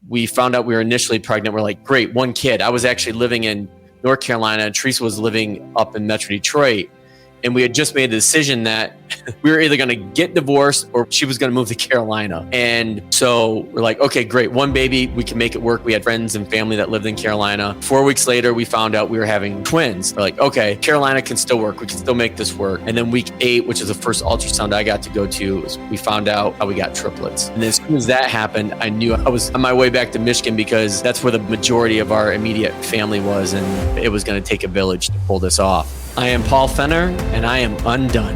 we found out we were initially pregnant. We're like, great, one kid. I was actually living in North Carolina, and Teresa was living up in Metro Detroit. And we had just made the decision that we were either going to get divorced or she was going to move to Carolina. And so we're like, okay, great. One baby, we can make it work. We had friends and family that lived in Carolina. 4 weeks later, we found out we were having twins. We're like, okay, Carolina can still work. We can still make this work. And then week 8, which is the first ultrasound I got to go to, we found out how we got triplets. And as soon as that happened, I knew I was on my way back to Michigan because that's where the majority of our immediate family was. And it was going to take a village to pull this off. I am Paul Fenner, and I am undone.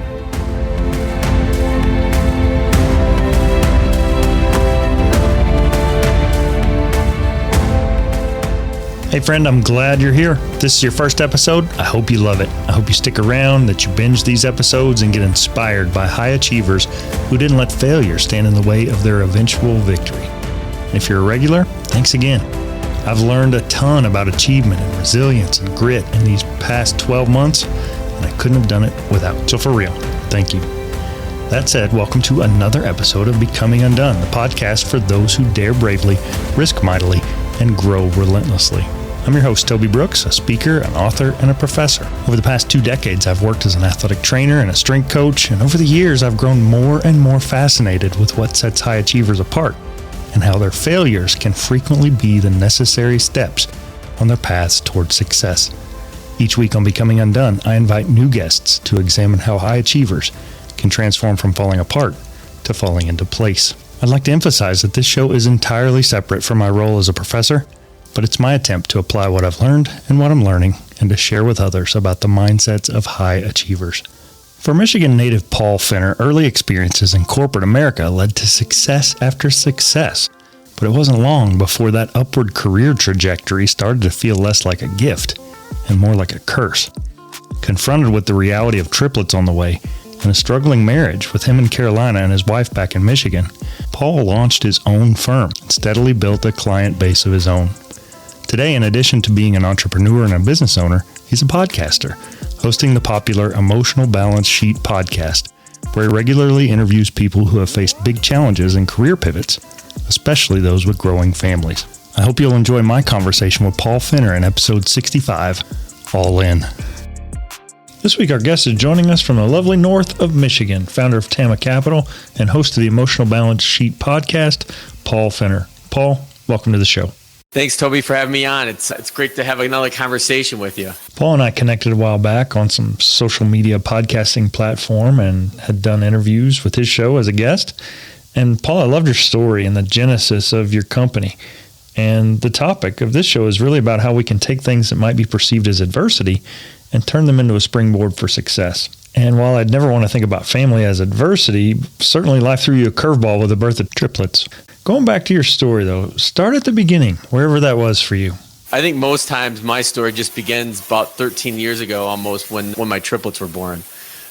Hey friend, I'm glad you're here. If this is your first episode, I hope you love it. I hope you stick around, that you binge these episodes and get inspired by high achievers who didn't let failure stand in the way of their eventual victory. And if you're a regular, thanks again. I've learned a ton about achievement and resilience and grit in these past 12 months, and I couldn't have done it without. So for real, thank you. That said, welcome to another episode of Becoming Undone, the podcast for those who dare bravely, risk mightily, and grow relentlessly. I'm your host, Toby Brooks, a speaker, an author, and a professor. Over the past 2 decades, I've worked as an athletic trainer and a strength coach, and over the years, I've grown more and more fascinated with what sets high achievers apart, and how their failures can frequently be the necessary steps on their paths towards success. Each week on Becoming Undone, I invite new guests to examine how high achievers can transform from falling apart to falling into place. I'd like to emphasize that this show is entirely separate from my role as a professor, but it's my attempt to apply what I've learned and what I'm learning and to share with others about the mindsets of high achievers. For Michigan native Paul Fenner, early experiences in corporate America led to success after success. But it wasn't long before that upward career trajectory started to feel less like a gift and more like a curse. Confronted with the reality of triplets on the way and a struggling marriage with him in Carolina and his wife back in Michigan, Paul launched his own firm and steadily built a client base of his own. Today, in addition to being an entrepreneur and a business owner, he's a podcaster, hosting the popular Emotional Balance Sheet podcast, where he regularly interviews people who have faced big challenges and career pivots, especially those with growing families. I hope you'll enjoy my conversation with Paul Fenner in episode 65, All In. This week, our guest is joining us from the lovely north of Michigan, founder of TAMMA Capital and host of the Emotional Balance Sheet podcast, Paul Fenner. Paul, welcome to the show. Thanks, Toby, for having me on. It's great to have another conversation with you. Paul and I connected a while back on some social media podcasting platform and had done interviews with his show as a guest. And Paul, I loved your story and the genesis of your company. And the topic of this show is really about how we can take things that might be perceived as adversity and turn them into a springboard for success. And while I'd never want to think about family as adversity, certainly life threw you a curveball with the birth of triplets. Going back to your story, though, start at the beginning, wherever that was for you. I think most times my story just begins about 13 years ago almost when my triplets were born.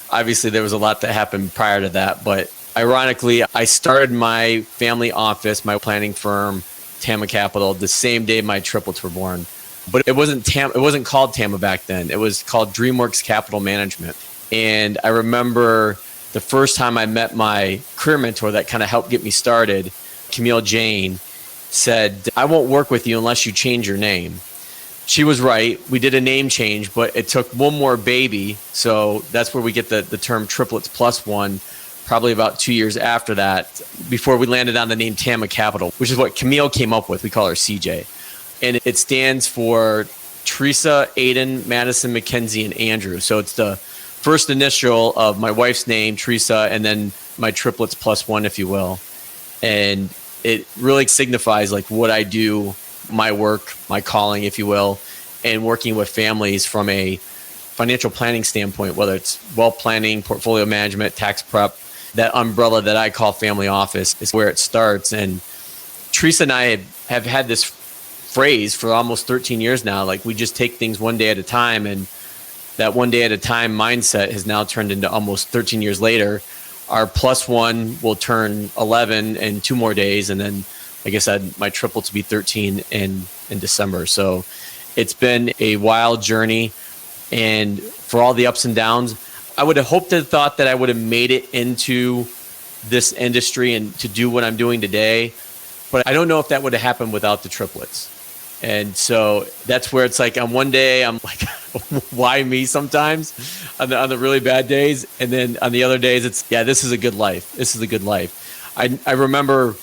Obviously, there was a lot that happened prior to that, but ironically, I started my family office, my planning firm, TAMMA Capital, the same day my triplets were born. But it wasn't called TAMMA back then. It was called DreamWorks Capital Management. And I remember the first time I met my career mentor that kind of helped get me started, Camille Jane, said, I won't work with you unless you change your name. She was right. We did a name change, but it took one more baby. So that's where we get the term triplets plus one, probably about 2 years after that, before we landed on the name TAMMA Capital, which is what Camille came up with. We call her CJ. And it stands for Teresa, Aiden, Madison, Mackenzie, and Andrew. So it's the first initial of my wife's name, Teresa, and then my triplets plus one, if you will. And it really signifies like what I do, my work, my calling, if you will, and working with families from a financial planning standpoint, whether it's wealth planning, portfolio management, tax prep. That umbrella that I call family office is where it starts. And Teresa and I have had this phrase for almost 13 years now, like we just take things one day at a time. And that one day at a time mindset has now turned into almost 13 years later. Our plus one will turn 11 in 2 more days. And then, like I said, my triplets will be 13 in December. So it's been a wild journey. And for all the ups and downs, I would have hoped and thought that I would have made it into this industry and to do what I'm doing today. but I don't know if that would have happened without the triplets. And so that's where it's like on one day, I'm like, why me sometimes on the really bad days? And then on the other days, it's, yeah, this is a good life. This is a good life. I remember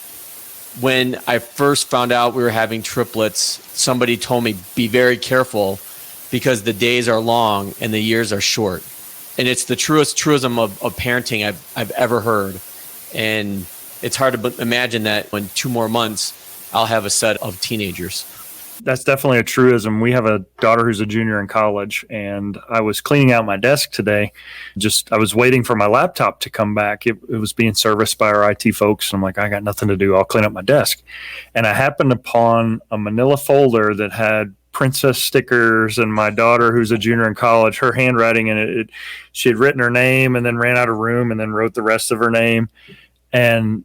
when I first found out we were having triplets, somebody told me, be very careful because the days are long and the years are short. And it's the truest truism of parenting I've ever heard. And it's hard to imagine that in 2 more months, I'll have a set of teenagers. That's definitely a truism. We have a daughter who's a junior in college, and I was cleaning out my desk today. I was waiting for my laptop to come back. It was being serviced by our IT folks. I'm like, I got nothing to do. I'll clean up my desk. And I happened upon a manila folder that had princess stickers and my daughter, who's a junior in college, her handwriting in it. She had written her name and then ran out of room and then wrote the rest of her name. And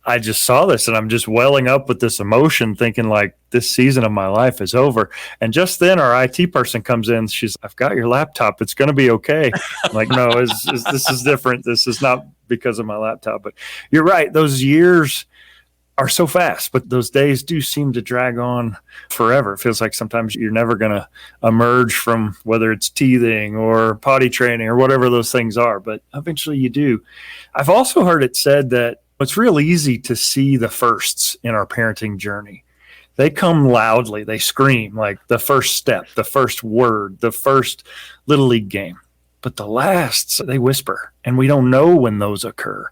I just saw this and I'm just welling up with this emotion thinking like this season of my life is over. And just then our IT person comes in. She's, I've got your laptop. It's going to be okay. I'm like, no, this is different. This is not because of my laptop, but you're right. Those years are so fast, but those days do seem to drag on forever. It feels like sometimes you're never going to emerge from whether it's teething or potty training or whatever those things are, but eventually you do. I've also heard it said that it's real easy to see the firsts in our parenting journey. They come loudly. They scream like the first step, the first word, the first little league game. But the lasts, they whisper, and we don't know when those occur.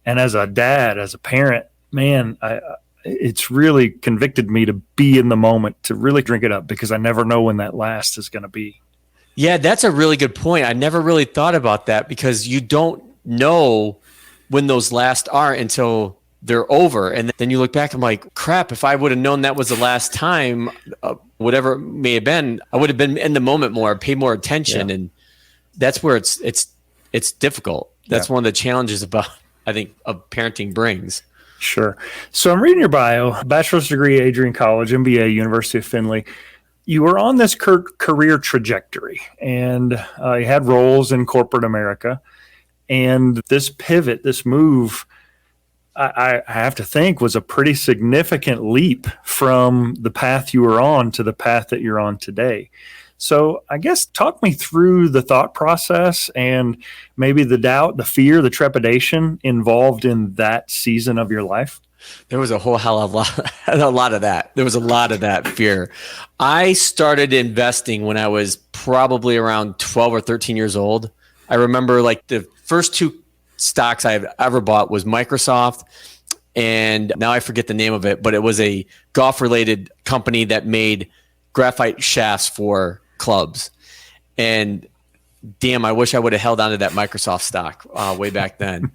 And as a dad, as a parent, man, it's really convicted me to be in the moment, to really drink it up, because I never know when that last is going to be. Yeah, that's a really good point. I never really thought about that because you don't know when those last are until they're over. And then you look back, I'm like, crap, if I would have known that was the last time, whatever it may have been, I would have been in the moment more, paid more attention. Yeah. And that's where it's difficult. That's one of the challenges about, I think, of parenting brings. Sure. So I'm reading your bio, bachelor's degree, Adrian College, MBA, University of Findlay. You were on this career trajectory and you had roles in corporate America. And this pivot, this move, I have to think was a pretty significant leap from the path you were on to the path that you're on today. So I guess talk me through the thought process and maybe the doubt, the fear, the trepidation involved in that season of your life. There was a lot of that. There was a lot of that fear. I started investing when I was probably around 12 or 13 years old. I remember like the first 2 stocks I've ever bought was Microsoft, and now I forget the name of it, but it was a golf-related company that made graphite shafts for clubs. And damn, I wish I would have held on to that Microsoft stock way back then.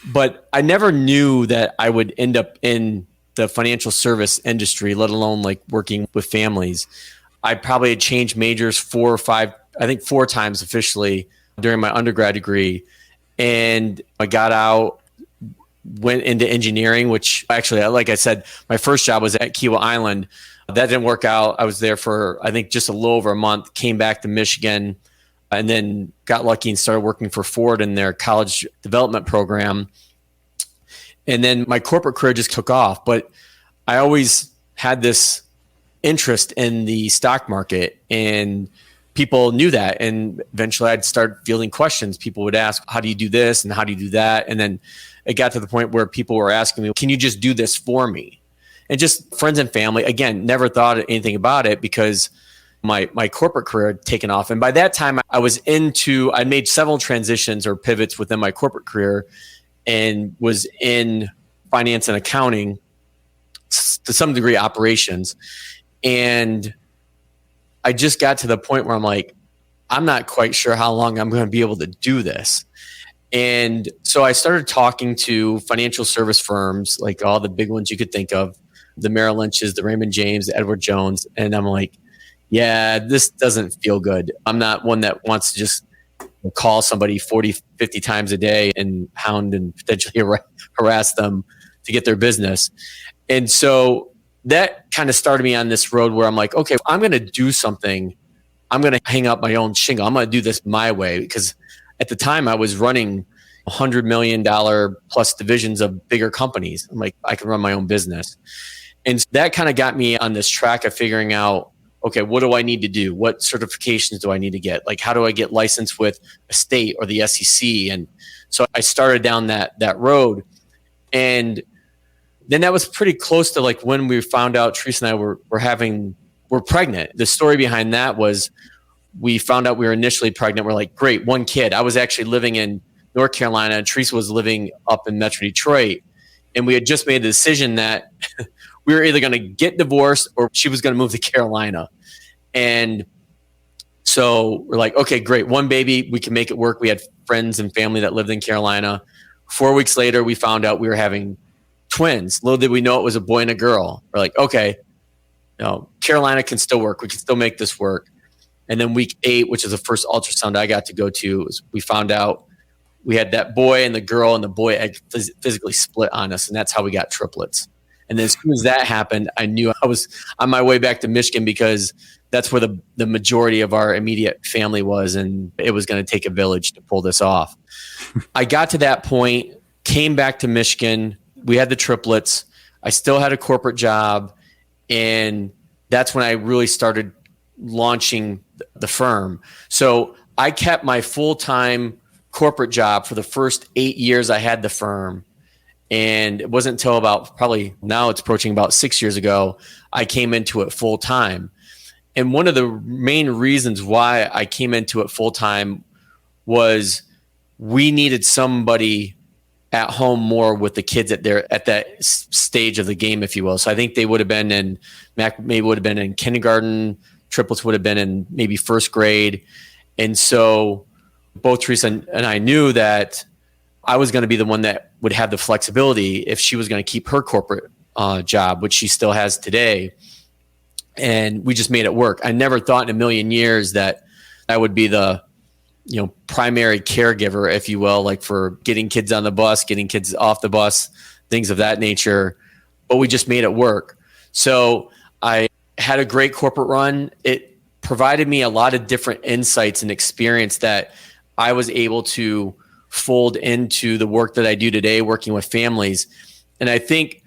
But I never knew that I would end up in the financial service industry, let alone like working with families. I probably had changed majors 4 or 5, I think 4 times officially during my undergrad degree. And I got out, went into engineering, which actually, like I said, my first job was at Kiawah Island. That didn't work out. I was there for, I think, just a little over a month, came back to Michigan, and then got lucky and started working for Ford in their college development program. And then my corporate career just took off. But I always had this interest in the stock market, and people knew that. And eventually I'd start fielding questions. People would ask, how do you do this? And how do you do that? And then it got to the point where people were asking me, can you just do this for me? And just friends and family, again, never thought anything about it because my corporate career had taken off. And by that time I made several transitions or pivots within my corporate career and was in finance and accounting, to some degree operations. And I just got to the point where I'm like, I'm not quite sure how long I'm going to be able to do this. And so I started talking to financial service firms, like all the big ones you could think of, the Merrill Lynch's, the Raymond James, the Edward Jones. And I'm like, yeah, this doesn't feel good. I'm not one that wants to just call somebody 40, 50 times a day and hound and potentially harass them to get their business. And so that kind of started me on this road where I'm like, okay, if I'm going to do something, I'm going to hang up my own shingle. I'm going to do this my way. Because at the time I was running $100 million plus divisions of bigger companies. I'm like, I can run my own business. And that kind of got me on this track of figuring out, okay, what do I need to do? What certifications do I need to get? Like, how do I get licensed with a state or the SEC? And so I started down that road. And then that was pretty close to like when we found out Teresa and I were pregnant. The story behind that was we found out we were initially pregnant. We're like, great, one kid. I was actually living in North Carolina and Teresa was living up in Metro Detroit. And we had just made the decision that we were either going to get divorced or she was going to move to Carolina. And so we're like, okay, great. One baby, we can make it work. We had friends and family that lived in Carolina. 4 weeks later, we found out we were having twins. Little did we know it was a boy and a girl. We're like, okay, Carolina can still work. We can still make this work. And then week 8, which is the first ultrasound I got to go to, we found out we had that boy and the boy egg physically split on us. And that's how we got triplets. And then as soon as that happened, I knew I was on my way back to Michigan because that's where the majority of our immediate family was. And it was going to take a village to pull this off. I got to that point, came back to Michigan. We had the triplets. I still had a corporate job. And that's when I really started launching the firm. So I kept my full-time corporate job for the first 8 years I had the firm. And it wasn't until now it's approaching about 6 years ago, I came into it full time. And one of the main reasons why I came into it full time was we needed somebody at home more with the kids at that stage of the game, if you will. So I think they would have been in kindergarten. Triplets would have been in maybe first grade. And so both Teresa and I knew that I was going to be the one that would have the flexibility if she was going to keep her corporate job, which she still has today. And we just made it work. I never thought in a million years that I would be the primary caregiver, if you will, like for getting kids on the bus, getting kids off the bus, things of that nature. But we just made it work. So I had a great corporate run. It provided me a lot of different insights and experience that I was able to fold into the work that I do today, working with families. And I think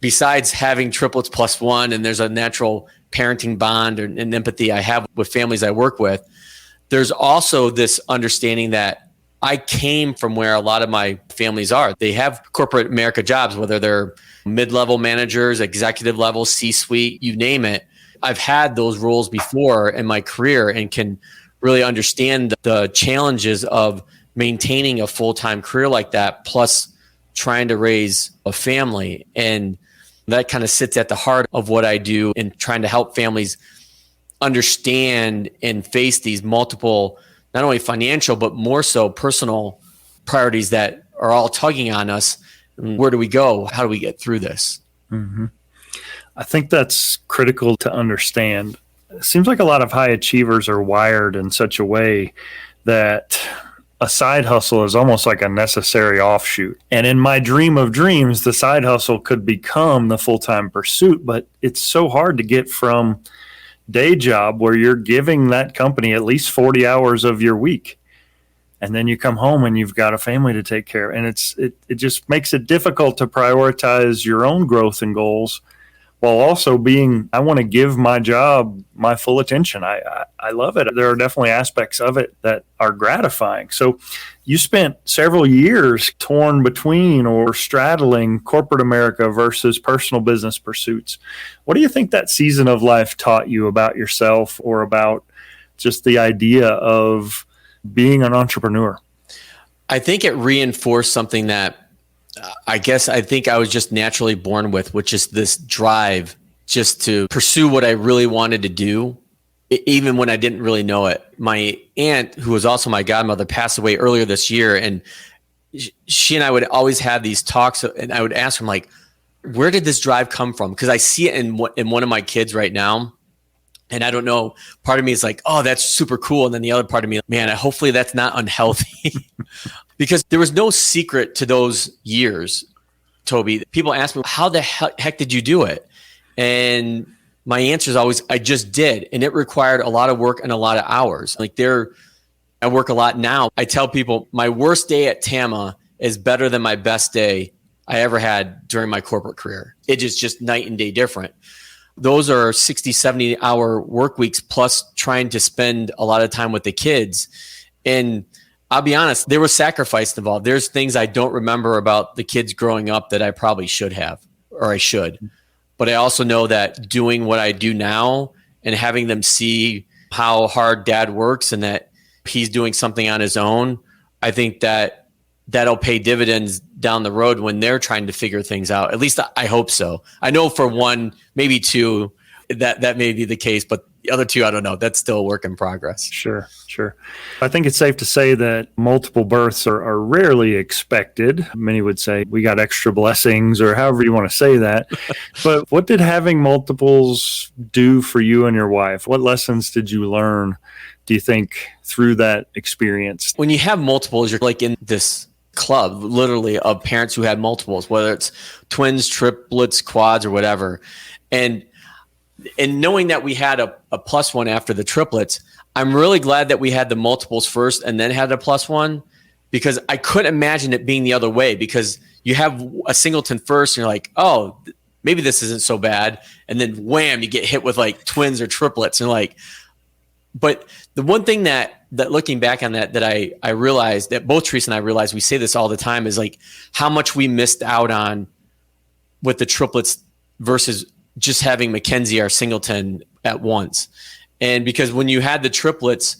besides having triplets plus one, and there's a natural parenting bond and empathy I have with families I work with, there's also this understanding that I came from where a lot of my families are. They have corporate America jobs, whether they're mid-level managers, executive level, C-suite, you name it. I've had those roles before in my career and can really understand the challenges of maintaining a full-time career like that, plus trying to raise a family. And that kind of sits at the heart of what I do in trying to help families understand and face these multiple, not only financial, but more so personal priorities that are all tugging on us. Where do we go? How do we get through this? Mm-hmm. I think that's critical to understand. It seems like a lot of high achievers are wired in such a way that a side hustle is almost like a necessary offshoot. And in my dream of dreams, the side hustle could become the full-time pursuit, but it's so hard to get from day job where you're giving that company at least 40 hours of your week. And then you come home and you've got a family to take care of. And it just makes it difficult to prioritize your own growth and goals while also I want to give my job my full attention. I love it. There are definitely aspects of it that are gratifying. So you spent several years torn between or straddling corporate America versus personal business pursuits. What do you think that season of life taught you about yourself or about just the idea of being an entrepreneur? I think it reinforced something that I think I was just naturally born with, which is this drive just to pursue what I really wanted to do, even when I didn't really know it. My aunt, who was also my godmother, passed away earlier this year. And she and I would always have these talks, and I would ask her, like, where did this drive come from? Because I see it in one of my kids right now. And I don't know, part of me is like, oh, that's super cool. And then the other part of me, man, hopefully that's not unhealthy. Because there was no secret to those years, Toby. People ask me, how the heck did you do it? And my answer is always, I just did. And it required a lot of work and a lot of hours. I work a lot now. I tell people my worst day at TAMMA is better than my best day I ever had during my corporate career. It is just night and day different. Those are 60, 70-hour work weeks plus trying to spend a lot of time with the kids. And I'll be honest, there was sacrifice involved. There's things I don't remember about the kids growing up that I probably should have, or I should. But I also know that doing what I do now and having them see how hard dad works and that he's doing something on his own, I think that that'll pay dividends down the road when they're trying to figure things out. At least I hope so. I know for one, maybe two, that may be the case, but the other two, I don't know. That's still a work in progress. Sure. I think it's safe to say that multiple births are rarely expected. Many would say we got extra blessings, or however you want to say that. But what did having multiples do for you and your wife? What lessons did you learn, do you think, through that experience? When you have multiples, you're like in this club, literally, of parents who had multiples, whether it's twins, triplets, quads, or whatever. And knowing that we had a plus one after the triplets, I'm really glad that we had the multiples first and then had a plus one, because I couldn't imagine it being the other way, because you have a singleton first and you're like, oh, maybe this isn't so bad. And then wham, you get hit with like twins or triplets. And like, but the one thing that looking back on that I realized, that both Teresa and I realized, we say this all the time, is like how much we missed out on with the triplets versus just having Mackenzie, our singleton, at once. And because when you had the triplets,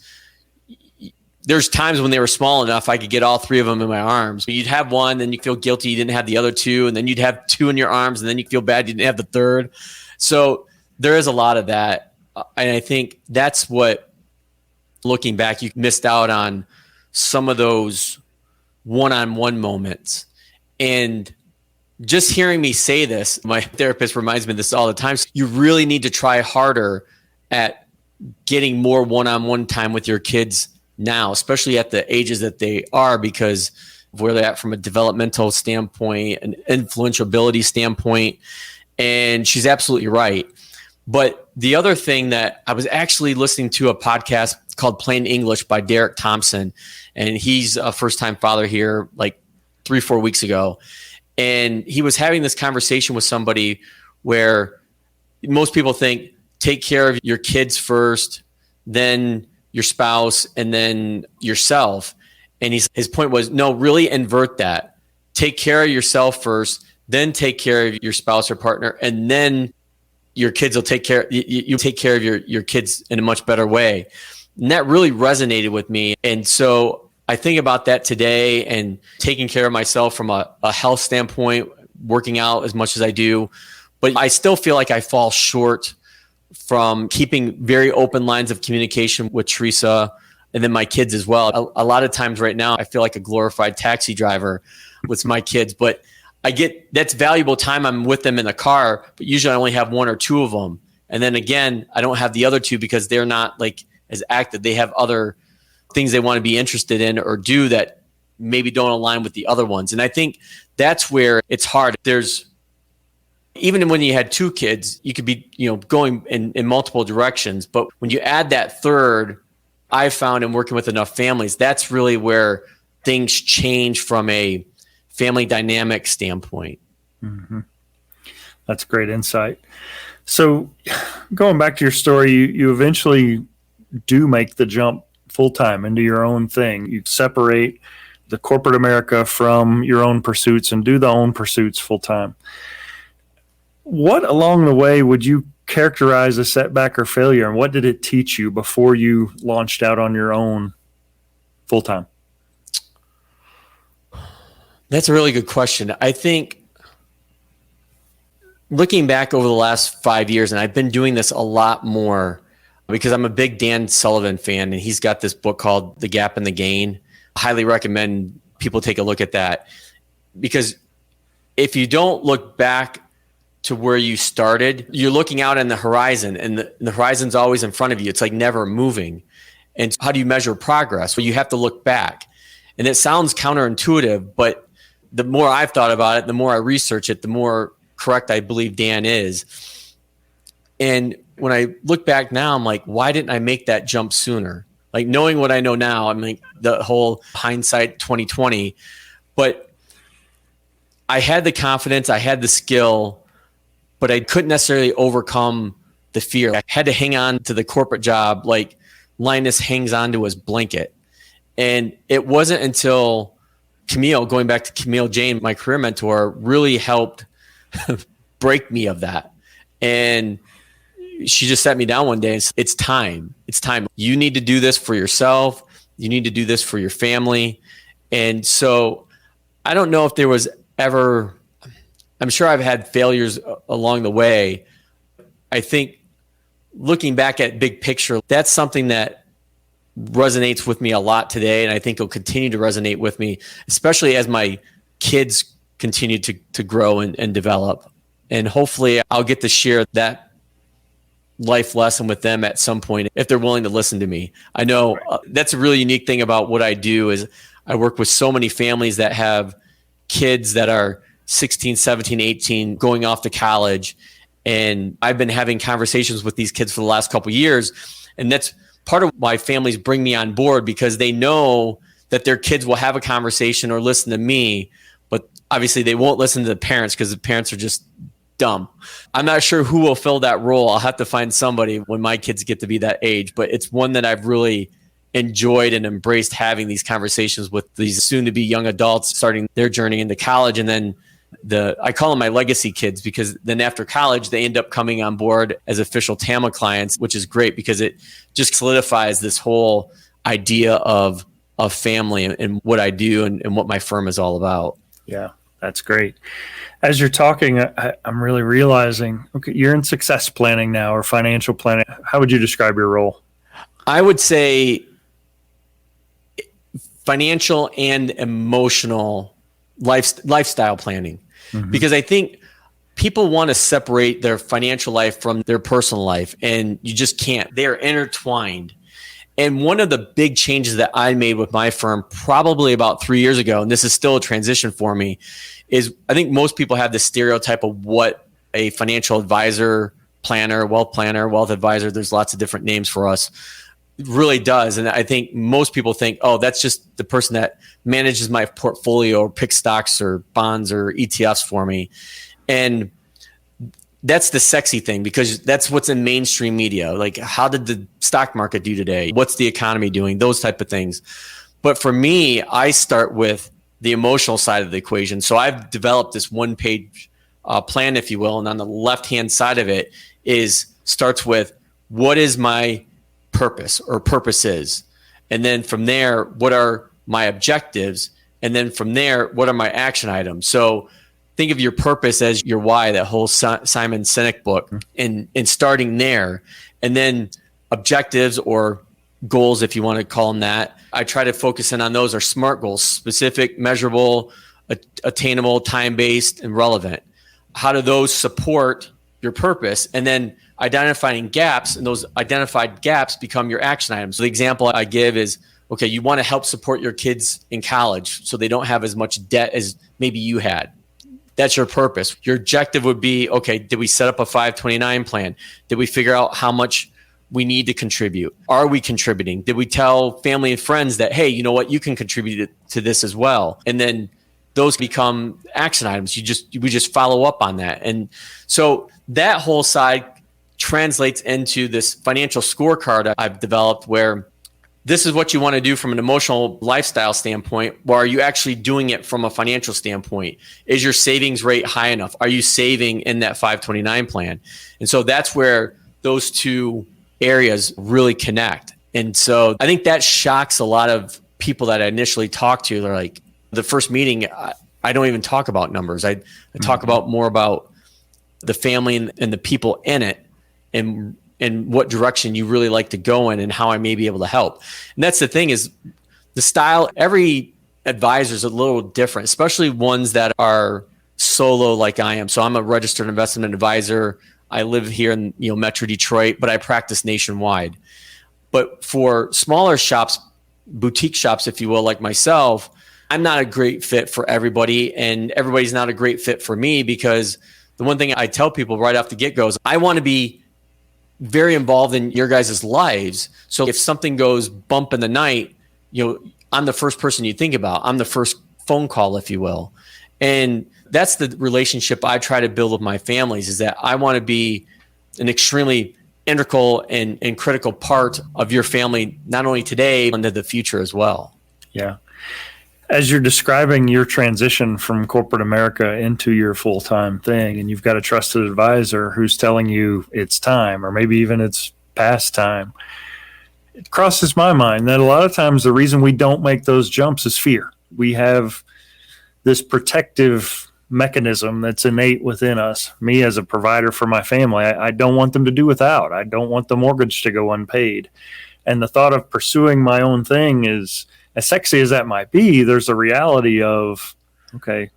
there's times when they were small enough, I could get all three of them in my arms. But you'd have one, then you feel guilty you didn't have the other two, and then you'd have two in your arms, and then you feel bad you didn't have the third. So there is a lot of that. And I think that's what, looking back, you missed out on some of those one-on-one moments. And just hearing me say this, my therapist reminds me of this all the time. So you really need to try harder at getting more one-on-one time with your kids now, especially at the ages that they are, because of where they're at from a developmental standpoint, an influential ability standpoint. And she's absolutely right. But the other thing that I was actually listening to a podcast called Plain English by Derek Thompson, and he's a first-time father here like 3-4 weeks ago. And he was having this conversation with somebody where most people think, take care of your kids first, then your spouse, and then yourself. And his point was, no, really invert that. Take care of yourself first, then take care of your spouse or partner, and then your kids will take care. You take care of your kids in a much better way. And that really resonated with me. And so I think about that today, and taking care of myself from a health standpoint, working out as much as I do. But I still feel like I fall short from keeping very open lines of communication with Teresa and then my kids as well. A lot of times right now, I feel like a glorified taxi driver with my kids, but I get that's valuable time. I'm with them in the car, but usually I only have one or two of them. And then again, I don't have the other two because they're not like as active. They have other things they want to be interested in or do that maybe don't align with the other ones. And I think that's where it's hard. Even when you had two kids, you could be, going in multiple directions. But when you add that third, I found in working with enough families, that's really where things change from a family dynamic standpoint. Mm-hmm. That's great insight. So going back to your story, you eventually do make the jump full-time into your own thing. You separate the corporate America from your own pursuits and do the own pursuits full-time. What along the way would you characterize a setback or failure, and what did it teach you before you launched out on your own full-time? That's a really good question. I think looking back over the last 5 years, and I've been doing this a lot more because I'm a big Dan Sullivan fan, and he's got this book called The Gap and the Gain. I highly recommend people take a look at that, because if you don't look back to where you started, you're looking out on the horizon, and the horizon's always in front of you. It's like never moving. And how do you measure progress? Well, you have to look back. And it sounds counterintuitive, but the more I've thought about it, the more I research it, the more correct I believe Dan is. And when I look back now, I'm like, why didn't I make that jump sooner? Like, knowing what I know now, I'm like, the whole hindsight 2020, But I had the confidence, I had the skill, but I couldn't necessarily overcome the fear. I had to hang on to the corporate job like Linus hangs on to his blanket. And it wasn't until Camille, going back to Camille Jane, my career mentor, really helped break me of that. And she just sat me down one day and said, it's time. It's time. You need to do this for yourself. You need to do this for your family. And so I don't know if there was ever, I'm sure I've had failures along the way. I think looking back at big picture, that's something that resonates with me a lot today. And I think it'll continue to resonate with me, especially as my kids continue to grow and develop. And hopefully I'll get to share that life lesson with them at some point if they're willing to listen to me. I know that's a really unique thing about what I do is I work with so many families that have kids that are 16, 17, 18 going off to college. And I've been having conversations with these kids for the last couple of years. And that's part of why families bring me on board, because they know that their kids will have a conversation or listen to me, but obviously they won't listen to the parents because the parents are just dumb. I'm not sure who will fill that role. I'll have to find somebody when my kids get to be that age, but it's one that I've really enjoyed and embraced having these conversations with these soon to be young adults starting their journey into college. And then I call them my legacy kids, because then after college, they end up coming on board as official TAMMA clients, which is great because it just solidifies this whole idea of family and what I do and what my firm is all about. Yeah, that's great. As you're talking, I'm really realizing, okay, you're in success planning now or financial planning. How would you describe your role? I would say financial and emotional lifestyle planning, because I think people want to separate their financial life from their personal life, and you just can't. They are intertwined. And one of the big changes that I made with my firm probably about 3 years ago, and this is still a transition for me, is I think most people have this stereotype of what a financial advisor, planner, wealth advisor, there's lots of different names for us, really does. And I think most people think, oh, that's just the person that manages my portfolio or picks stocks or bonds or ETFs for me. And that's the sexy thing, because that's what's in mainstream media. Like, how did the stock market do today? What's the economy doing? Those type of things. But for me, I start with the emotional side of the equation. So I've developed this one-page plan, if you will. And on the left-hand side of it starts with, what is my purpose or purposes? And then from there, what are my objectives? And then from there, what are my action items? So think of your purpose as your why, that whole Simon Sinek book, and starting there. And then objectives or goals, if you want to call them that, I try to focus in on those are SMART goals: specific, measurable, attainable, time-based, and relevant. How do those support your purpose? And then identifying gaps, and those identified gaps become your action items. So the example I give is, okay, you want to help support your kids in college so they don't have as much debt as maybe you had. That's your purpose. Your objective would be, okay, did we set up a 529 plan? Did we figure out how much we need to contribute? Are we contributing? Did we tell family and friends that, hey, you know what, you can contribute to this as well? And then those become action items. We just follow up on that. And so that whole side translates into this financial scorecard I've developed, where this is what you want to do from an emotional lifestyle standpoint. Or are you actually doing it from a financial standpoint? Is your savings rate high enough? Are you saving in that 529 plan? And so that's where those two areas really connect. And so I think that shocks a lot of people that I initially talked to. They're like, the first meeting, I don't even talk about numbers. I talk about more about the family and the people in it, and what direction you really like to go in and how I may be able to help. And that's the thing, is the style, every advisor is a little different, especially ones that are solo like I am. So I'm a registered investment advisor. I live here in Metro Detroit, but I practice nationwide. But for smaller shops, boutique shops, if you will, like myself, I'm not a great fit for everybody, and everybody's not a great fit for me, because the one thing I tell people right off the get-go is I want to be very involved in your guys' lives. So if something goes bump in the night, I'm the first person you think about. I'm the first phone call, if you will. And that's the relationship I try to build with my families, is that I want to be an extremely integral and critical part of your family, not only today, but into the future as well. Yeah. As you're describing your transition from corporate America into your full-time thing, and you've got a trusted advisor who's telling you it's time, or maybe even it's past time, it crosses my mind that a lot of times the reason we don't make those jumps is fear. We have this protective mechanism that's innate within us. Me as a provider for my family, I don't want them to do without. I don't want the mortgage to go unpaid. And the thought of pursuing my own thing is, as sexy as that might be, there's a reality of, okay,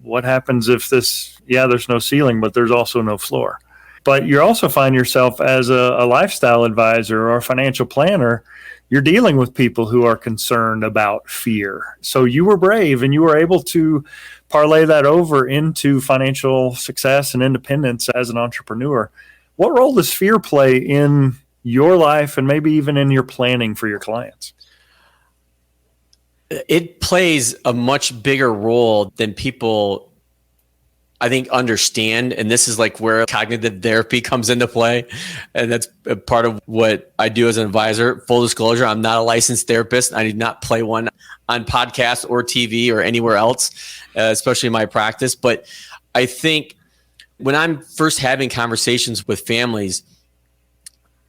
what happens if this, there's no ceiling, but there's also no floor. But you also find yourself as a lifestyle advisor or a financial planner, you're dealing with people who are concerned about fear. So you were brave and you were able to parlay that over into financial success and independence as an entrepreneur. What role does fear play in your life and maybe even in your planning for your clients? It plays a much bigger role than people, I think, understand. And this is like where cognitive therapy comes into play. And that's a part of what I do as an advisor. Full disclosure, I'm not a licensed therapist. I do not play one on podcasts or TV or anywhere else, especially in my practice. But I think when I'm first having conversations with families,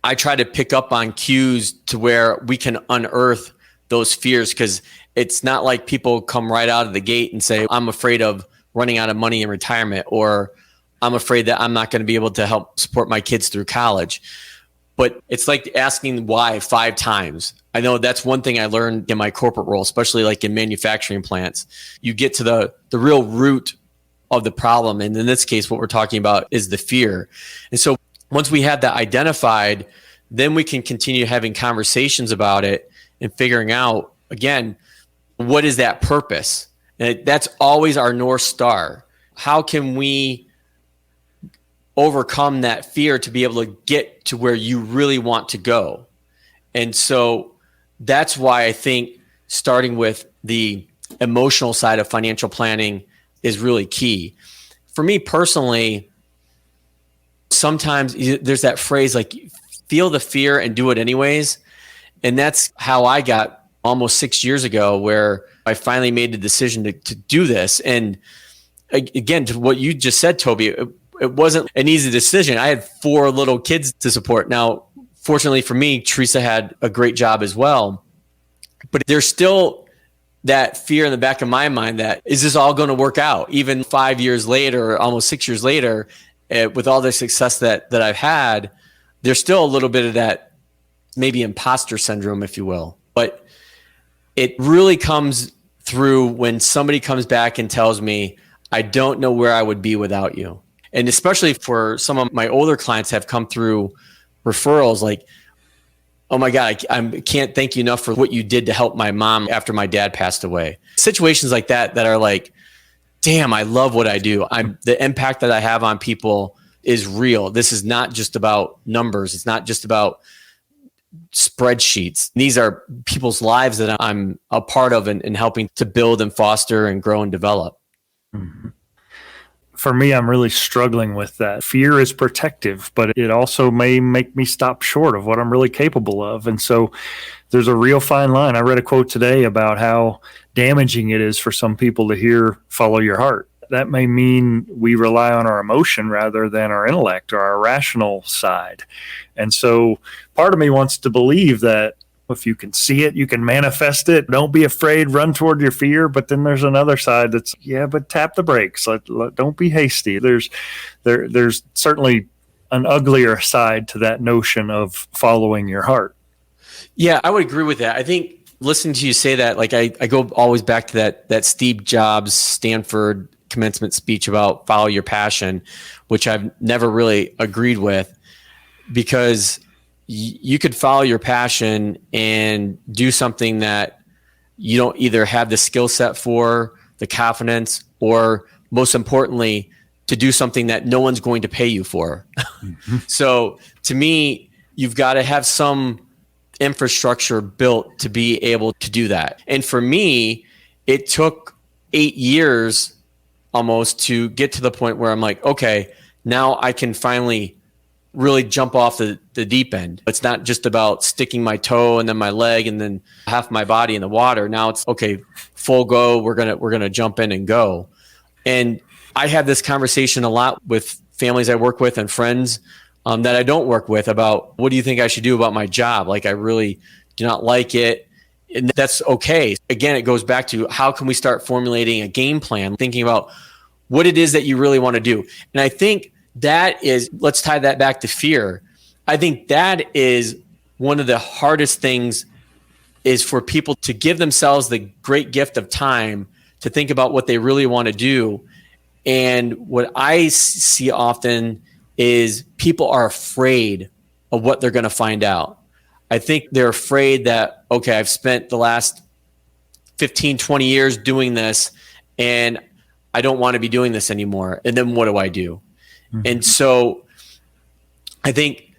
I try to pick up on cues to where we can unearth those fears, because it's not like people come right out of the gate and say, I'm afraid of running out of money in retirement, or I'm afraid that I'm not going to be able to help support my kids through college. But it's like asking why 5 times. I know that's one thing I learned in my corporate role, especially like in manufacturing plants. You get to the real root of the problem. And in this case, what we're talking about is the fear. And so once we have that identified, then we can continue having conversations about it and figuring out, again, what is that purpose? And that's always our North Star. How can we overcome that fear to be able to get to where you really want to go? And so that's why I think starting with the emotional side of financial planning is really key. For me personally, sometimes there's that phrase like, feel the fear and do it anyways. And that's how I got almost 6 years ago, where I finally made the decision to do this. And again, to what you just said, Toby, it wasn't an easy decision. I had 4 little kids to support. Now, fortunately for me, Teresa had a great job as well. But there's still that fear in the back of my mind that, is this all going to work out? Even 5 years later, almost 6 years later, with all the success that I've had, there's still a little bit of that maybe imposter syndrome, if you will. But it really comes through when somebody comes back and tells me, I don't know where I would be without you. And especially for some of my older clients have come through referrals like, oh my God, I can't thank you enough for what you did to help my mom after my dad passed away. Situations like that are like, damn, I love what I do. The impact that I have on people is real. This is not just about numbers. It's not just about spreadsheets. These are people's lives that I'm a part of and helping to build and foster and grow and develop. Mm-hmm. For me, I'm really struggling with that. Fear is protective, but it also may make me stop short of what I'm really capable of. And so there's a real fine line. I read a quote today about how damaging it is for some people to hear follow your heart. That may mean we rely on our emotion rather than our intellect or our rational side. And so part of me wants to believe that if you can see it, you can manifest it. Don't be afraid, run toward your fear. But then there's another side that's, but tap the brakes. Don't be hasty. There's certainly an uglier side to that notion of following your heart. Yeah, I would agree with that. I think listening to you say that, like I go always back to that Steve Jobs, Stanford commencement speech about follow your passion, which I've never really agreed with, because you could follow your passion and do something that you don't either have the skill set for, the confidence, or most importantly, to do something that no one's going to pay you for. Mm-hmm. So to me, you've got to have some infrastructure built to be able to do that. And for me, it took 8 years almost to get to the point where I'm like, okay, now I can finally really jump off the deep end. It's not just about sticking my toe and then my leg and then half my body in the water. Now it's okay, full go. We're gonna jump in and go. And I have this conversation a lot with families I work with and friends that I don't work with about, what do you think I should do about my job? Like, I really do not like it. And that's okay. Again, it goes back to, how can we start formulating a game plan, thinking about what it is that you really want to do. And I think that is, let's tie that back to fear. I think that is one of the hardest things, is for people to give themselves the great gift of time to think about what they really want to do. And what I see often is people are afraid of what they're going to find out. I think they're afraid that, okay, I've spent the last 15, 20 years doing this, and I don't want to be doing this anymore. And then what do I do? Mm-hmm. And so I think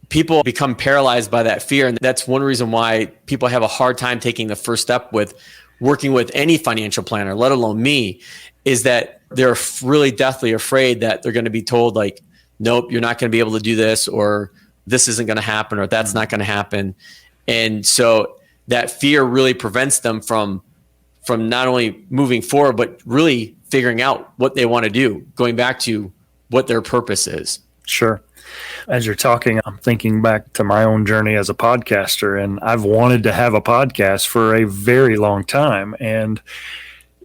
people become paralyzed by that fear. And that's one reason why people have a hard time taking the first step with working with any financial planner, let alone me, is that they're really deathly afraid that they're going to be told, like, nope, you're not going to be able to do this, or this isn't going to happen, or that's not going to happen. And so that fear really prevents them from not only moving forward, but really figuring out what they want to do, going back to what their purpose is. Sure. As you're talking, I'm thinking back to my own journey as a podcaster, and I've wanted to have a podcast for a very long time. And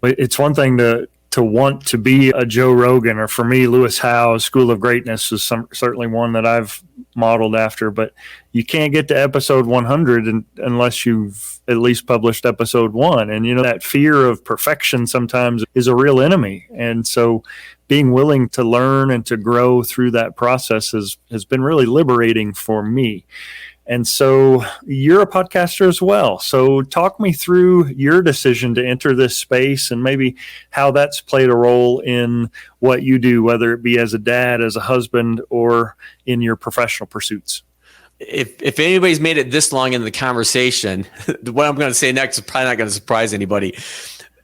it's one thing to want to be a Joe Rogan, or for me, Lewis Howes' School of Greatness is certainly one that I've modeled after, but you can't get to episode 100 unless you've at least published episode 1. And, that fear of perfection sometimes is a real enemy. And so being willing to learn and to grow through that process has been really liberating for me. And so you're a podcaster as well. So talk me through your decision to enter this space, and maybe how that's played a role in what you do, whether it be as a dad, as a husband, or in your professional pursuits. If anybody's made it this long in the conversation, what I'm going to say next is probably not going to surprise anybody.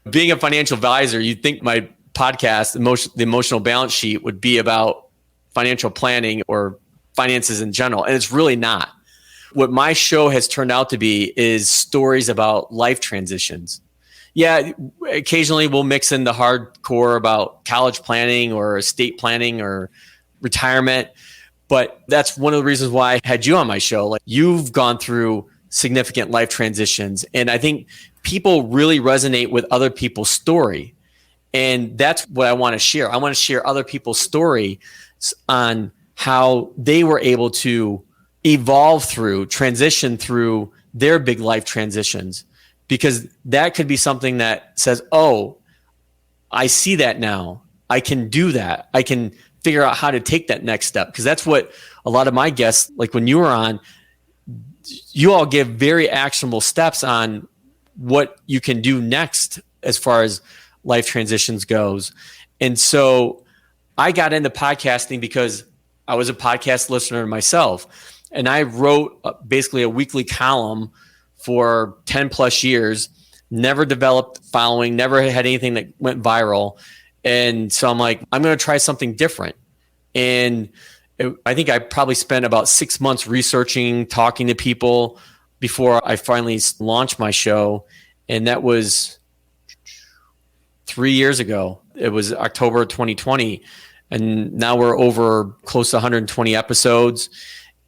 Being a financial advisor, you'd think my podcast, the Emotional Balance Sheet, would be about financial planning or finances in general. And it's really not. What my show has turned out to be is stories about life transitions. Yeah, occasionally we'll mix in the hardcore about college planning or estate planning or retirement. But that's one of the reasons why I had you on my show. Like, you've gone through significant life transitions. And I think people really resonate with other people's story. And that's what I want to share. I want to share other people's story on how they were able to evolve through, transition through their big life transitions, because that could be something that says, oh, I see that now. I can do that. I can figure out how to take that next step. Because that's what a lot of my guests, like when you were on, you all give very actionable steps on what you can do next as far as life transitions goes. And so I got into podcasting because I was a podcast listener myself. And I wrote basically a weekly column for 10 plus years, never developed following, never had anything that went viral. And so I'm like, I'm going to try something different. And I think I probably spent about 6 months researching, talking to people before I finally launched my show. And that was 3 years ago. It was October 2020. And now we're over close to 120 episodes.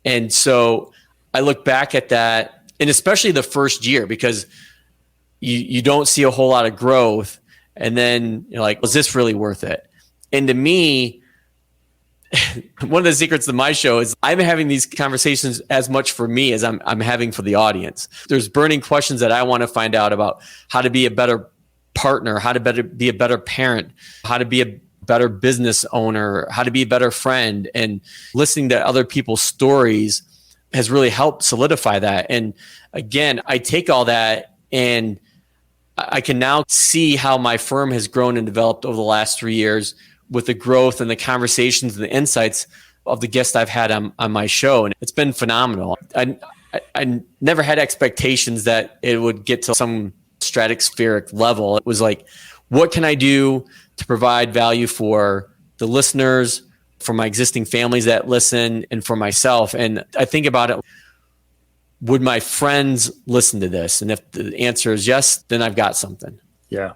And so I look back at that, and especially the first year, because you don't see a whole lot of growth. And then you're like, was this really worth it? And to me, one of the secrets of my show is I'm having these conversations as much for me as I'm having for the audience. There's burning questions that I want to find out about: how to be a better partner, how to be a better parent, how to be a better business owner, how to be a better friend. And listening to other people's stories has really helped solidify that. And again, I take all that, and I can now see how my firm has grown and developed over the last 3 years with the growth and the conversations and the insights of the guests I've had on my show. And it's been phenomenal. I never had expectations that it would get to some stratospheric level. It was like, what can I do to provide value for the listeners, for my existing families that listen, and for myself? And I think about it, would my friends listen to this? And if the answer is yes, then I've got something. Yeah.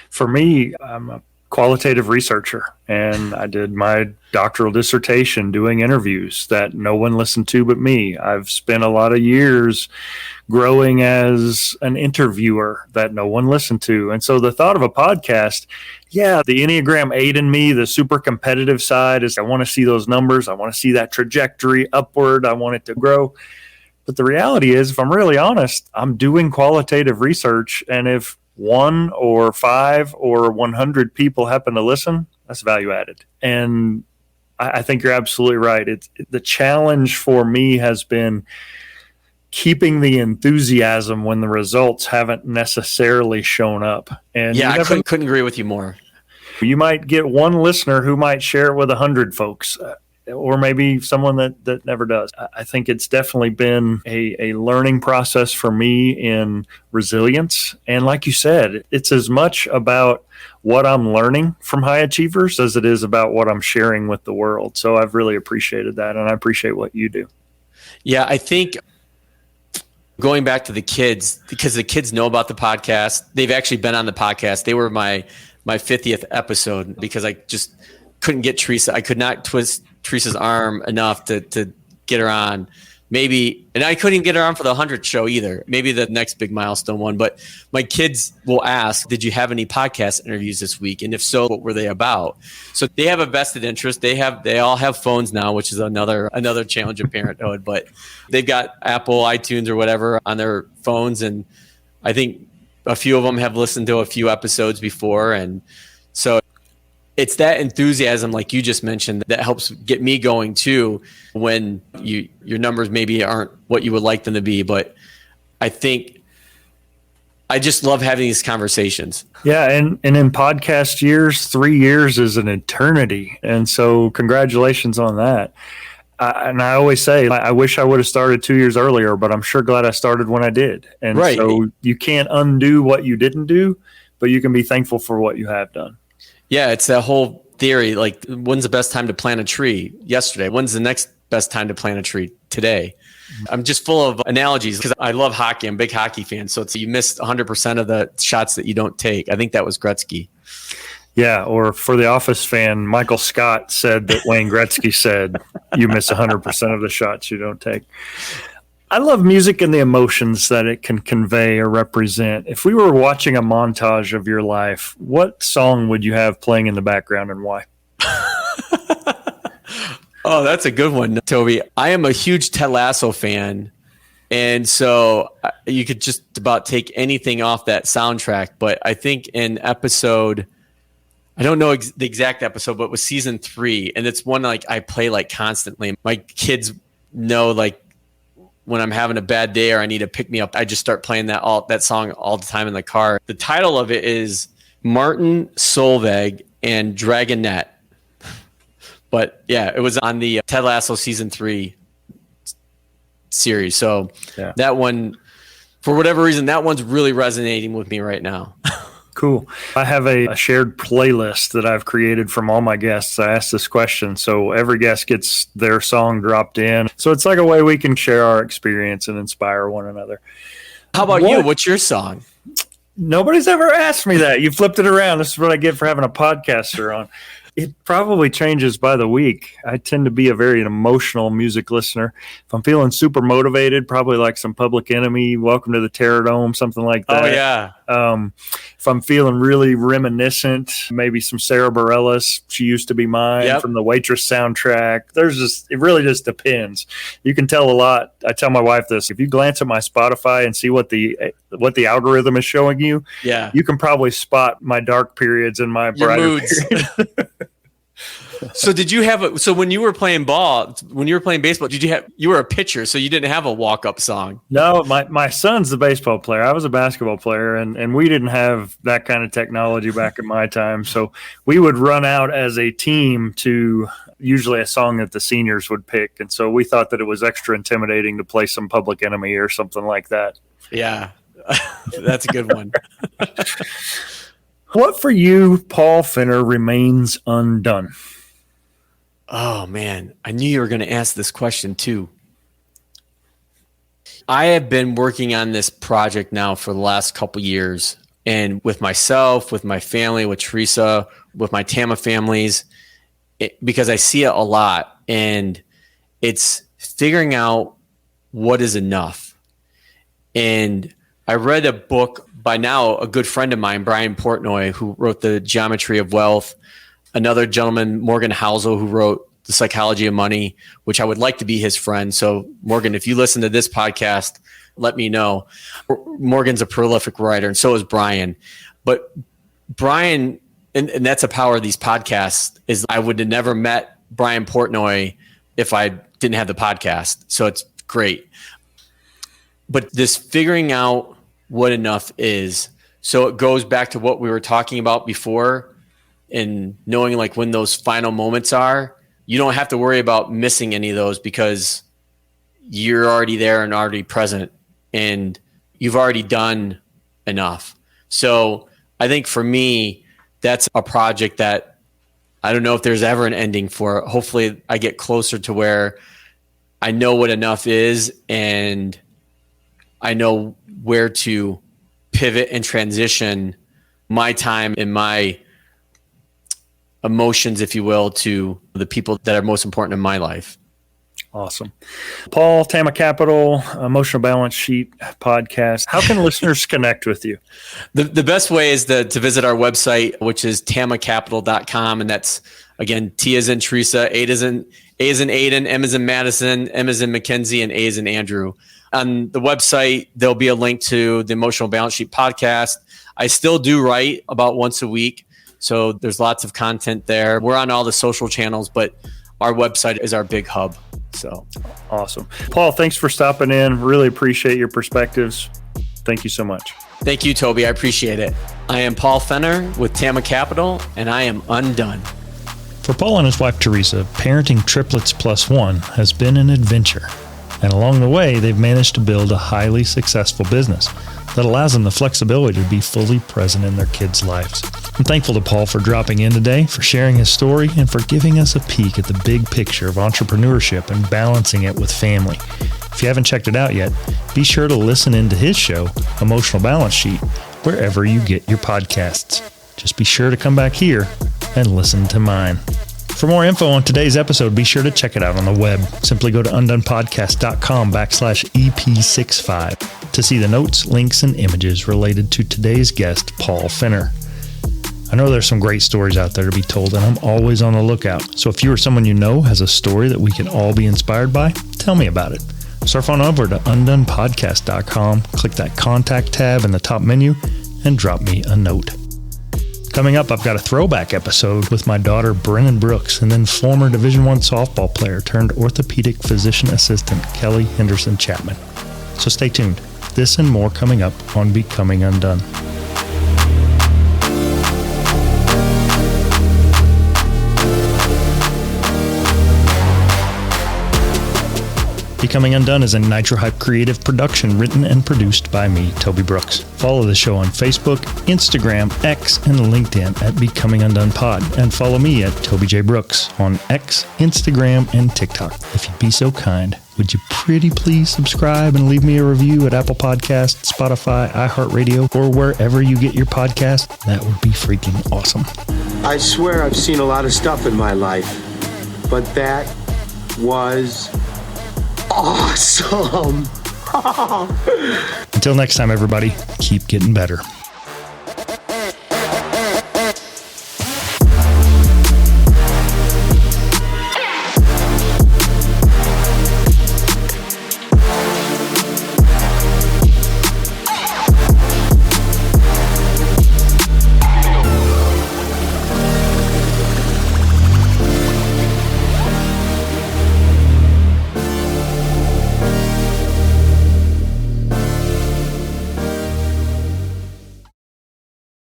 For me, I'm a qualitative researcher, and I did my doctoral dissertation doing interviews that no one listened to but me. I've spent a lot of years growing as an interviewer that no one listened to. And so the thought of a podcast, yeah, the Enneagram 8 in me, the super competitive side, is I want to see those numbers. I want to see that trajectory upward. I want it to grow. But the reality is, if I'm really honest, I'm doing qualitative research. And if 1 or 5 or 100 people happen to listen, that's value added. And I think you're absolutely right. The challenge for me has been keeping the enthusiasm when the results haven't necessarily shown up. And yeah, I couldn't agree with you more. You might get one listener who might share it with 100 folks. Or maybe someone that never does. I think it's definitely been a learning process for me in resilience. And like you said, it's as much about what I'm learning from high achievers as it is about what I'm sharing with the world. So I've really appreciated that, and I appreciate what you do. Yeah, I think going back to the kids, because the kids know about the podcast. They've actually been on the podcast. They were my 50th episode because I just couldn't get Teresa. I could not twist Teresa's arm enough to get her on. Maybe, and I couldn't even get her on for the 100th show either. Maybe the next big milestone one. But my kids will ask, did you have any podcast interviews this week? And if so, what were they about? So they have a vested interest. They all have phones now, which is another challenge of parenthood. But they've got Apple, iTunes, or whatever on their phones. And I think a few of them have listened to a few episodes before. And so it's that enthusiasm, like you just mentioned, that helps get me going too, when your numbers maybe aren't what you would like them to be. But I think I just love having these conversations. Yeah. And in podcast years, 3 years is an eternity. And so congratulations on that. And I always say, I wish I would have started 2 years earlier, but I'm sure glad I started when I did. And right. So you can't undo what you didn't do, but you can be thankful for what you have done. Yeah, it's that whole theory, like, when's the best time to plant a tree? Yesterday. When's the next best time to plant a tree? Today. I'm just full of analogies because I love hockey. I'm a big hockey fan. So you missed 100% of the shots that you don't take. I think that was Gretzky. Yeah, or for the Office fan, Michael Scott said that Wayne Gretzky said, you miss 100% of the shots you don't take. I love music and the emotions that it can convey or represent. If we were watching a montage of your life, what song would you have playing in the background and why? Oh, that's a good one, Toby. I am a huge Ted Lasso fan. And so you could just about take anything off that soundtrack. But I think in episode, I don't know the exact episode, but it was season 3. And it's one like I play like constantly. My kids know, like, when I'm having a bad day or I need to pick me up, I just start playing that song all the time in the car. The title of it is Martin Solveig and Dragonette. But yeah, it was on the Ted Lasso season 3 series. So yeah. That one, for whatever reason, that one's really resonating with me right now. Cool. I have a shared playlist that I've created from all my guests. I asked this question, so every guest gets their song dropped in. So it's like a way we can share our experience and inspire one another. How about you? What's your song? Nobody's ever asked me that. You flipped it around. This is what I get for having a podcaster on. It probably changes by the week. I tend to be a very emotional music listener. If I'm feeling super motivated, probably like some Public Enemy, Welcome to the Terror Dome, something like that. Oh, yeah. If I'm feeling really reminiscent, maybe some Sarah Bareilles, She Used to Be Mine, from the Waitress soundtrack. It really just depends. You can tell a lot. I tell my wife this. If you glance at my Spotify and see what the algorithm is showing you, you can probably spot my dark periods and my brighter periods. So when you were playing baseball, you were a pitcher, so you didn't have a walk-up song? No, my son's the baseball player. I was a basketball player, and we didn't have that kind of technology back in my time. So we would run out as a team to usually a song that the seniors would pick. And so we thought that it was extra intimidating to play some Public Enemy or something like that. Yeah. That's a good one. What for you, Paul Fenner, remains undone? Oh, man. I knew you were going to ask this question too. I have been working on this project now for the last couple years, and with myself, with my family, with Teresa, with my TAMMA families, because I see it a lot, and it's figuring out what is enough. And I read a book by now a good friend of mine, Brian Portnoy, who wrote The Geometry of Wealth, another gentleman, Morgan Housel, who wrote The Psychology of Money, which I would like to be his friend. So Morgan, if you listen to this podcast, let me know. Morgan's a prolific writer, and so is Brian. But Brian, and that's a power of these podcasts, is I would have never met Brian Portnoy if I didn't have the podcast. So it's great. But this figuring out what enough is, so it goes back to what we were talking about before, and knowing like when those final moments are. You don't have to worry about missing any of those because you're already there and already present, and you've already done enough. So I think for me, that's a project that I don't know if there's ever an ending for. Hopefully I get closer to where I know what enough is, and I know where to pivot and transition my time and my emotions, if you will, to the people that are most important in my life. Awesome. Paul, TAMMA Capital, Emotional Balance Sheet podcast. How can listeners connect with you? The best way is to visit our website, which is tammacapital.com. And that's, again, T as in Teresa, A as in Aiden, M as in Madison, M as in Mackenzie, and A as in Andrew. On the website, there'll be a link to the Emotional Balance Sheet podcast. I still do write about once a week, so there's lots of content there. We're on all the social channels, but our website is our big hub. So awesome. Paul, thanks for stopping in. Really appreciate your perspectives. Thank you so much. Thank you, Toby. I appreciate it. I am Paul Fenner with TAMMA Capital, and I am undone. For Paul and his wife, Teresa, parenting triplets plus one has been an adventure. And along the way, they've managed to build a highly successful business that allows them the flexibility to be fully present in their kids' lives. I'm thankful to Paul for dropping in today, for sharing his story, and for giving us a peek at the big picture of entrepreneurship and balancing it with family. If you haven't checked it out yet, be sure to listen into his show, Emotional Balance Sheet, wherever you get your podcasts. Just be sure to come back here and listen to mine. For more info on today's episode, be sure to check it out on the web. Simply go to undonepodcast.com/EP65 to see the notes, links, and images related to today's guest, Paul Fenner. I know there's some great stories out there to be told, and I'm always on the lookout. So if you or someone you know has a story that we can all be inspired by, tell me about it. Surf on over to undonepodcast.com, click that contact tab in the top menu, and drop me a note. Coming up, I've got a throwback episode with my daughter, Brennan Brooks, and then former Division I softball player turned orthopedic physician assistant, Kelly Henderson Chapman. So stay tuned. This and more coming up on Becoming Undone. Becoming Undone is a Nitro Hype creative production written and produced by me, Toby Brooks. Follow the show on Facebook, Instagram, X, and LinkedIn at Becoming Undone Pod. And follow me at Toby J. Brooks on X, Instagram, and TikTok. If you'd be so kind, would you pretty please subscribe and leave me a review at Apple Podcasts, Spotify, iHeartRadio, or wherever you get your podcast? That would be freaking awesome. I swear I've seen a lot of stuff in my life, but that was awesome. Until next time, everybody, keep getting better.